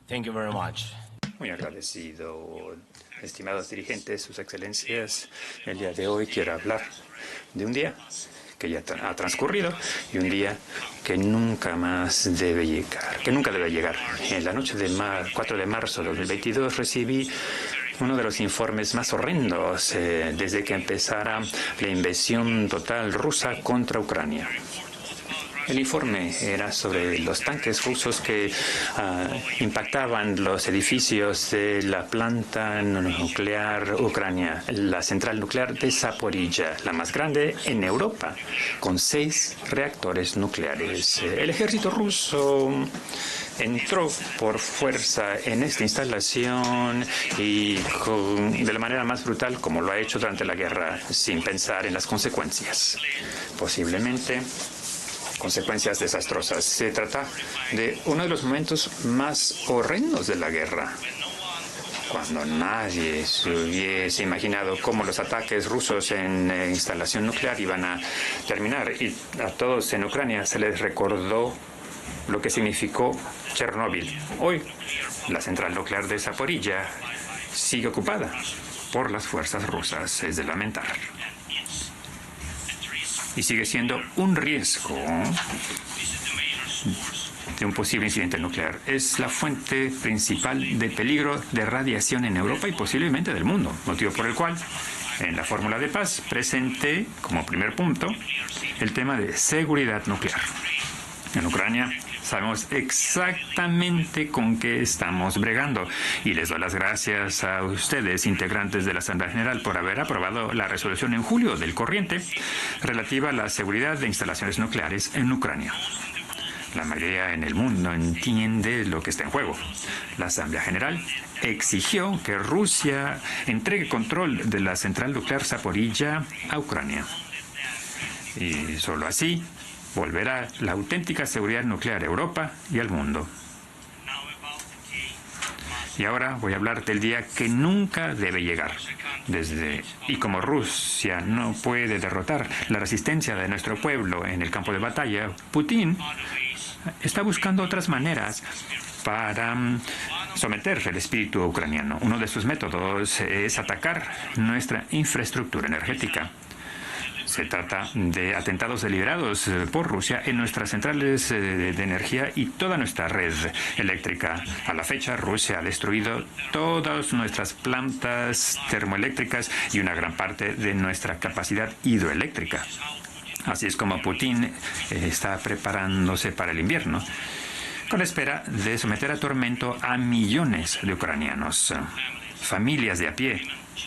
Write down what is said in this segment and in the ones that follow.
Thank you very much. Muy agradecido, estimados dirigentes, sus excelencias. El día de hoy quiero hablar de un día que ya ha transcurrido y un día que nunca más debe llegar, que nunca debe llegar. En la noche de 4 de marzo de 2022 recibí uno de los informes más horrendos desde que empezara la invasión total rusa contra Ucrania. El informe era sobre los tanques rusos que impactaban los edificios de la planta nuclear ucraniana, la central nuclear de Zaporizhia, la más grande en Europa, con 6 reactores nucleares. El ejército ruso entró por fuerza en esta instalación y de la manera más brutal como lo ha hecho durante la guerra, sin pensar en las consecuencias. Posiblemente consecuencias desastrosas. Se trata de uno de los momentos más horrendos de la guerra, cuando nadie se hubiese imaginado cómo los ataques rusos en instalación nuclear iban a terminar. Y a todos en Ucrania se les recordó lo que significó Chernóbil. Hoy, la central nuclear de Zaporizhia sigue ocupada por las fuerzas rusas. Es de lamentar. Y sigue siendo un riesgo de un posible incidente nuclear. Es la fuente principal de peligro de radiación en Europa y posiblemente del mundo, motivo por el cual en la fórmula de paz presenté como primer punto el tema de seguridad nuclear. En Ucrania sabemos exactamente con qué estamos bregando y les doy las gracias a ustedes, integrantes de la Asamblea General, por haber aprobado la resolución en julio del corriente relativa a la seguridad de instalaciones nucleares en Ucrania. La mayoría en el mundo entiende lo que está en juego. La Asamblea General exigió que Rusia entregue control de la central nuclear Zaporizhia a Ucrania. Y solo así volverá la auténtica seguridad nuclear a Europa y al mundo. Y ahora voy a hablar del día que nunca debe llegar. Y como Rusia no puede derrotar la resistencia de nuestro pueblo en el campo de batalla, Putin está buscando otras maneras para someter el espíritu ucraniano. Uno de sus métodos es atacar nuestra infraestructura energética. Se trata de atentados deliberados por Rusia en nuestras centrales de energía y toda nuestra red eléctrica. A la fecha, Rusia ha destruido todas nuestras plantas termoeléctricas y una gran parte de nuestra capacidad hidroeléctrica. Así es como Putin está preparándose para el invierno, con la espera de someter a tormento a millones de ucranianos, familias de a pie,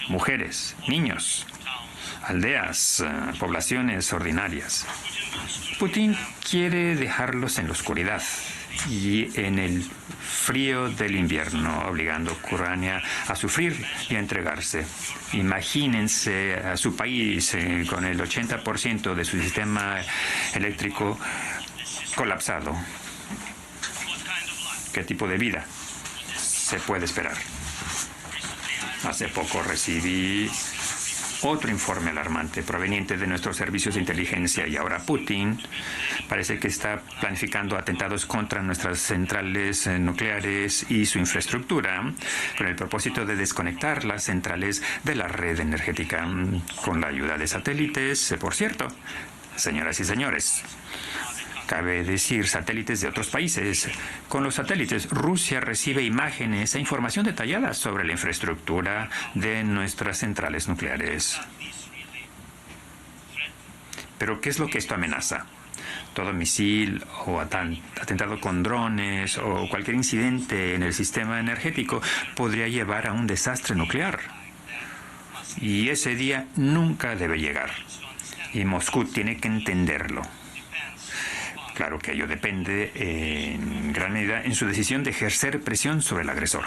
mujeres, niños, aldeas, poblaciones ordinarias. Putin quiere dejarlos en la oscuridad y en el frío del invierno, obligando a Ucrania a sufrir y a entregarse. Imagínense a su país con el 80% de su sistema eléctrico colapsado. ¿Qué tipo de vida se puede esperar? Hace poco recibí otro informe alarmante proveniente de nuestros servicios de inteligencia y ahora Putin parece que está planificando atentados contra nuestras centrales nucleares y su infraestructura con el propósito de desconectar las centrales de la red energética con la ayuda de satélites, por cierto. Señoras y señores, cabe decir satélites de otros países. Con los satélites, Rusia recibe imágenes e información detallada sobre la infraestructura de nuestras centrales nucleares. Pero, ¿qué es lo que esto amenaza? Todo misil o atentado con drones o cualquier incidente en el sistema energético podría llevar a un desastre nuclear. Y ese día nunca debe llegar. Y Moscú tiene que entenderlo. Claro que ello depende en gran medida en su decisión de ejercer presión sobre el agresor.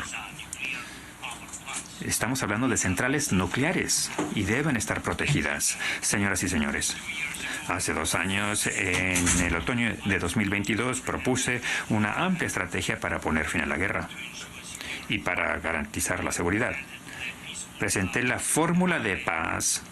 Estamos hablando de centrales nucleares y deben estar protegidas. Señoras y señores, hace 2 años, en el otoño de 2022, propuse una amplia estrategia para poner fin a la guerra y para garantizar la seguridad. Presenté la fórmula de paz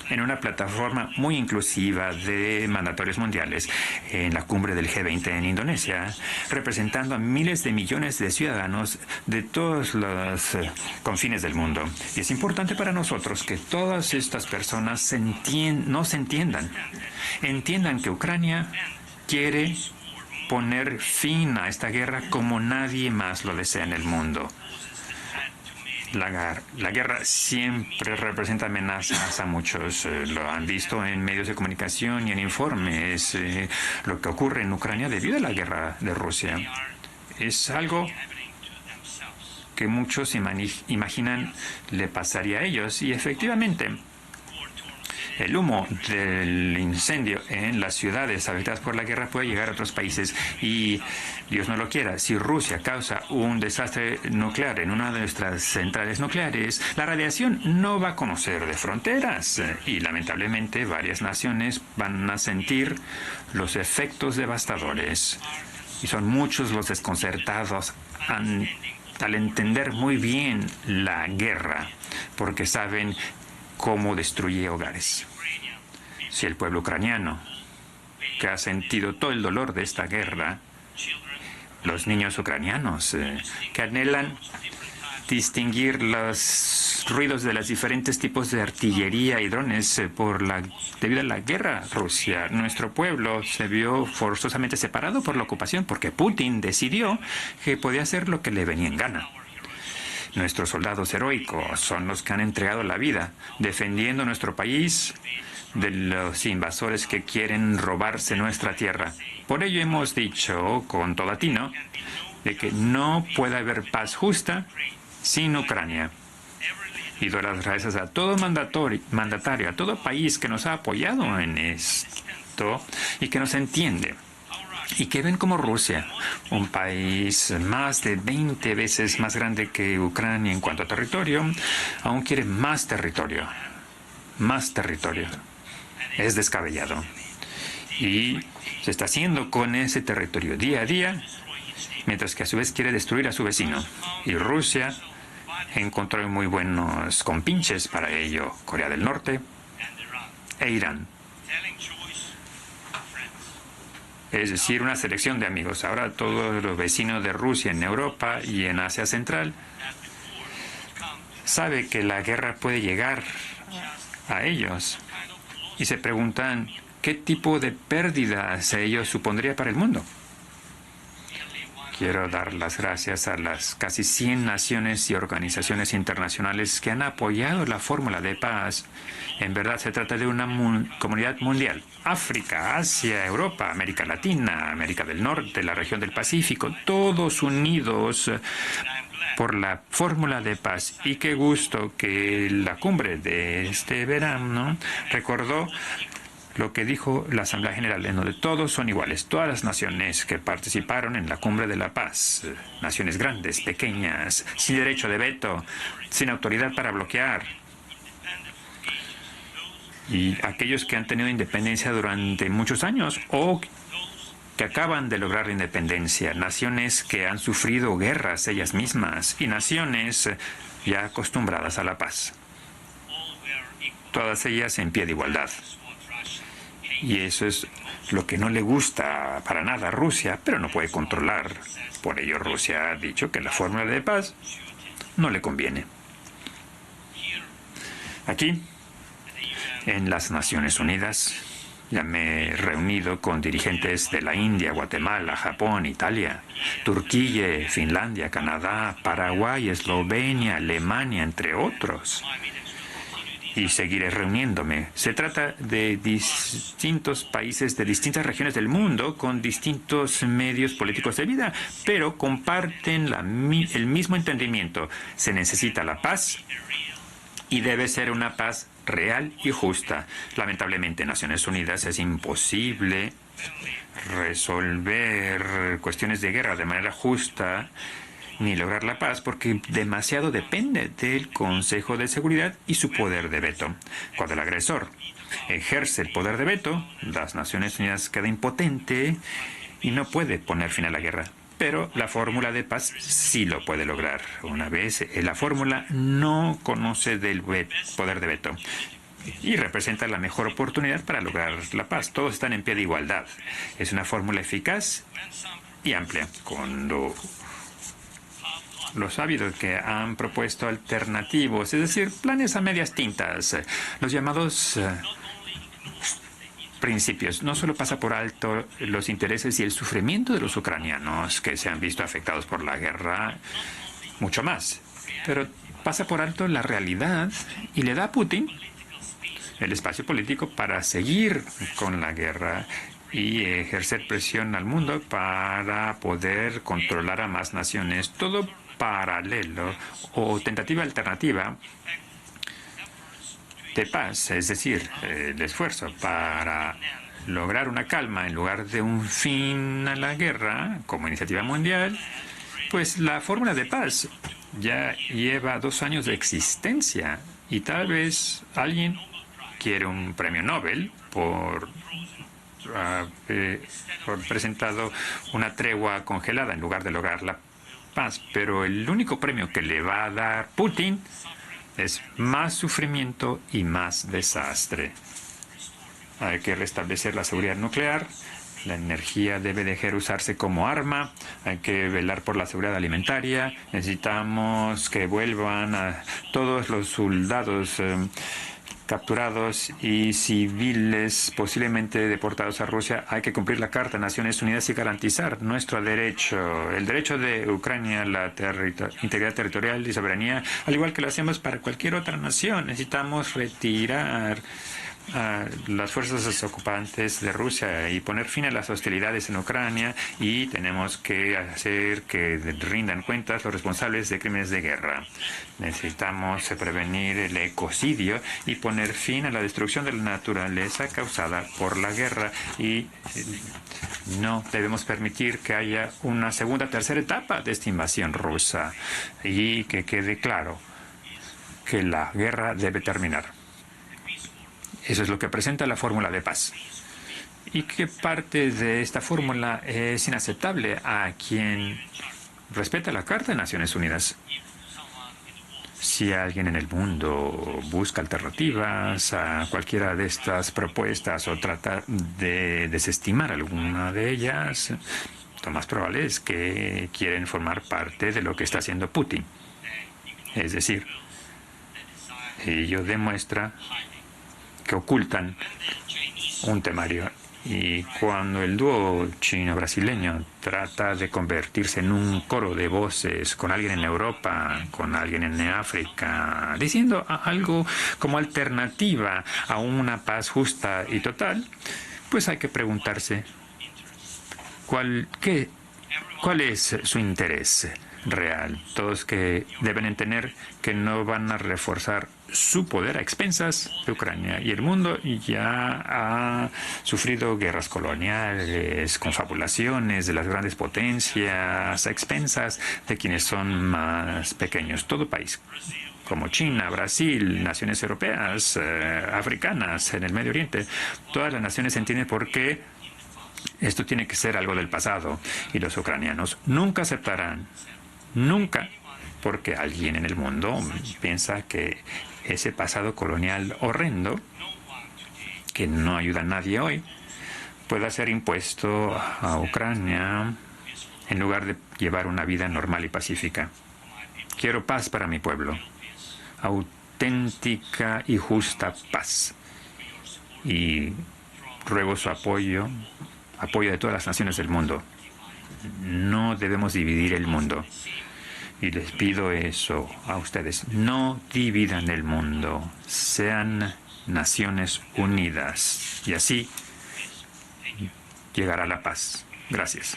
en una plataforma muy inclusiva de mandatarios mundiales en la cumbre del G20 en Indonesia, representando a miles de millones de ciudadanos de todos los confines del mundo. Y es importante para nosotros que todas estas personas nos entiendan que Ucrania quiere poner fin a esta guerra como nadie más lo desea en el mundo. La guerra siempre representa amenazas a muchos. Lo han visto en medios de comunicación y en informes. Lo que ocurre en Ucrania debido a la guerra de Rusia es algo que muchos imaginan le pasaría a ellos. Y efectivamente, el humo del incendio en las ciudades afectadas por la guerra puede llegar a otros países y, Dios no lo quiera, si Rusia causa un desastre nuclear en una de nuestras centrales nucleares, la radiación no va a conocer de fronteras y lamentablemente varias naciones van a sentir los efectos devastadores. Y son muchos los desconcertados al entender muy bien la guerra, porque saben cómo destruye hogares. Si el pueblo ucraniano, que ha sentido todo el dolor de esta guerra, los niños ucranianos que anhelan distinguir los ruidos de los diferentes tipos de artillería y drones debido a la guerra Rusia, nuestro pueblo se vio forzosamente separado por la ocupación porque Putin decidió que podía hacer lo que le venía en gana. Nuestros soldados heroicos son los que han entregado la vida defendiendo nuestro país de los invasores que quieren robarse nuestra tierra. Por ello hemos dicho con todo atino de que no puede haber paz justa sin Ucrania. Y doy las gracias a todo mandatario, a todo país que nos ha apoyado en esto y que nos entiende. Y que ven como Rusia, un país más de 20 veces más grande que Ucrania en cuanto a territorio, aún quiere más territorio. Más territorio. Es descabellado. Y se está haciendo con ese territorio día a día, mientras que a su vez quiere destruir a su vecino. Y Rusia encontró muy buenos compinches para ello, Corea del Norte e Irán. Es decir, una selección de amigos. Ahora todos los vecinos de Rusia en Europa y en Asia Central saben que la guerra puede llegar a ellos y se preguntan qué tipo de pérdidas ello supondría para el mundo. Quiero dar las gracias a las casi 100 naciones y organizaciones internacionales que han apoyado la fórmula de paz. En verdad se trata de una comunidad mundial. África, Asia, Europa, América Latina, América del Norte, la región del Pacífico, todos unidos por la fórmula de paz. Y qué gusto que la cumbre de este verano recordó lo que dijo la Asamblea General, en donde todos son iguales, todas las naciones que participaron en la Cumbre de la Paz, naciones grandes, pequeñas, sin derecho de veto, sin autoridad para bloquear, y aquellos que han tenido independencia durante muchos años o que acaban de lograr la independencia, naciones que han sufrido guerras ellas mismas y naciones ya acostumbradas a la paz. Todas ellas en pie de igualdad. Y eso es lo que no le gusta para nada a Rusia, pero no puede controlar. Por ello Rusia ha dicho que la fórmula de paz no le conviene. Aquí, en las Naciones Unidas, ya me he reunido con dirigentes de la India, Guatemala, Japón, Italia, Turquía, Finlandia, Canadá, Paraguay, Eslovenia, Alemania, entre otros. Y seguiré reuniéndome. Se trata de distintos países de distintas regiones del mundo con distintos medios políticos de vida, pero comparten el mismo entendimiento. Se necesita la paz y debe ser una paz real y justa. Lamentablemente en Naciones Unidas es imposible resolver cuestiones de guerra de manera justa ni lograr la paz porque demasiado depende del Consejo de Seguridad y su poder de veto. Cuando el agresor ejerce el poder de veto, las Naciones Unidas queda impotente y no puede poner fin a la guerra. Pero la fórmula de paz sí lo puede lograr. Una vez la fórmula no conoce del poder de veto. y representa la mejor oportunidad para lograr la paz. Todos están en pie de igualdad. Es una fórmula eficaz y amplia. Cuando los ávidos que han propuesto alternativos, es decir, planes a medias tintas, los llamados principios, no solo pasa por alto los intereses y el sufrimiento de los ucranianos que se han visto afectados por la guerra, mucho más, pero pasa por alto la realidad y le da a Putin el espacio político para seguir con la guerra y ejercer presión al mundo para poder controlar a más naciones. Todo paralelo o tentativa alternativa de paz, es decir, el esfuerzo para lograr una calma en lugar de un fin a la guerra como iniciativa mundial, pues la fórmula de paz ya lleva 2 años de existencia y tal vez alguien quiere un premio Nobel por presentado una tregua congelada en lugar de lograr la paz, pero el único premio que le va a dar Putin es más sufrimiento y más desastre. Hay que restablecer la seguridad nuclear. La energía debe dejar de usarse como arma. Hay que velar por la seguridad alimentaria. Necesitamos que vuelvan a todos los soldados capturados y civiles posiblemente deportados a Rusia. Hay que cumplir la Carta de Naciones Unidas y garantizar nuestro derecho, el derecho de Ucrania a la integridad territorial y soberanía, al igual que lo hacemos para cualquier otra nación. Necesitamos retirar a las fuerzas ocupantes de Rusia y poner fin a las hostilidades en Ucrania, y tenemos que hacer que rindan cuentas los responsables de crímenes de guerra. Necesitamos prevenir el ecocidio y poner fin a la destrucción de la naturaleza causada por la guerra, y no debemos permitir que haya una segunda o tercera etapa de esta invasión rusa, y que quede claro que la guerra debe terminar. Eso es lo que presenta la fórmula de paz. ¿Y qué parte de esta fórmula es inaceptable a quien respeta la Carta de Naciones Unidas? Si alguien en el mundo busca alternativas a cualquiera de estas propuestas o trata de desestimar alguna de ellas, lo más probable es que quieren formar parte de lo que está haciendo Putin. Es decir, ello demuestra que ocultan un temario. Y cuando el dúo chino-brasileño trata de convertirse en un coro de voces con alguien en Europa, con alguien en África, diciendo algo como alternativa a una paz justa y total, pues hay que preguntarse cuál es su interés real. Todos que deben entender que no van a reforzar su poder a expensas de Ucrania, y el mundo ya ha sufrido guerras coloniales, confabulaciones de las grandes potencias a expensas de quienes son más pequeños. Todo país como China, Brasil, naciones europeas, africanas, en el Medio Oriente, todas las naciones entienden por qué esto tiene que ser algo del pasado, y los ucranianos nunca aceptarán, nunca, porque alguien en el mundo piensa que ese pasado colonial horrendo, que no ayuda a nadie hoy, pueda ser impuesto a Ucrania en lugar de llevar una vida normal y pacífica. Quiero paz para mi pueblo, auténtica y justa paz. Y ruego su apoyo de todas las naciones del mundo. No debemos dividir el mundo. Y les pido eso a ustedes. No dividan el mundo. Sean Naciones Unidas. Y así llegará la paz. Gracias.